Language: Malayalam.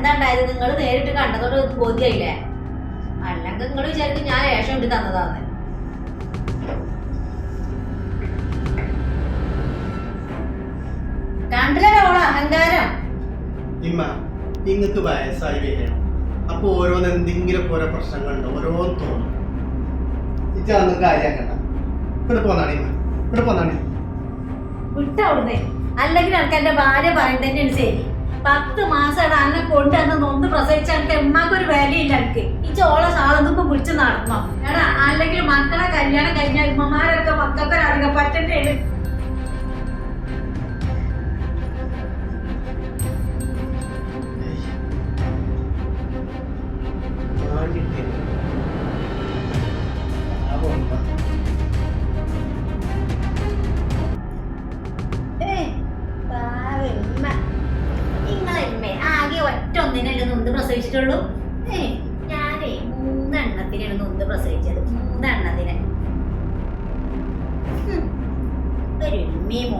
എന്താ ഉണ്ടായത്? നിങ്ങൾ നേരിട്ട് കണ്ടതോട് ബോധ്യായില്ലേ? അല്ലെങ്കിൽ നിങ്ങൾ വിചാരിക്കും ഞാൻ രേഷം ഇട്ട് തന്നതാന്ന്. കണ്ടില്ലല്ലോ ഓളെ അഹങ്കാരം. ഇമ്മ നിങ്ങൾക്ക് വയസ്സായി വരണം. അപ്പൊ ഓരോന്ന് എന്തെങ്കിലും ഓരോ പ്രശ്നങ്ങളുണ്ടോ ഓരോന്ന് തോന്നും. ഇതൊന്നും കാര്യാക്കണ്ട. ഇവിടെ പോന്നാണ് ഇമ്മ, ഇവിടെ പോന്നാണ്. വിട്ടവിടുന്നേ. അല്ലെങ്കിൽ എനിക്ക് എന്റെ ഭാര്യ പറയുന്നതിന് ശരി. 10 മാസമായിട്ട് അന്നെ കൊണ്ടുവന്ന് നൊന്ന് പ്രസവിച്ച എനിക്ക് ഉമ്മാക്കൊരു വിലയില്ല. എനിക്ക് ഈ ചോള സാളെന്നൊക്കെ വിളിച്ച് നടക്കണം എടാ. അല്ലെങ്കിൽ മക്കളെ കല്യാണം കഴിഞ്ഞാൽ ഉമ്മമാരൊക്കെ മക്കൾക്കൊരധികം പറ്റണ്ടേ? ആകെ ഒറ്റ ഒന്നിനല്ലേ നൊന്ത് പ്രസവിച്ചിട്ടുള്ളൂ. ഞാനേ 3 എണ്ണത്തിനാണ് നൊന്ത് പ്രസവിച്ചത്. 3 എണ്ണത്തിന് ഒരു ഉമ്മയും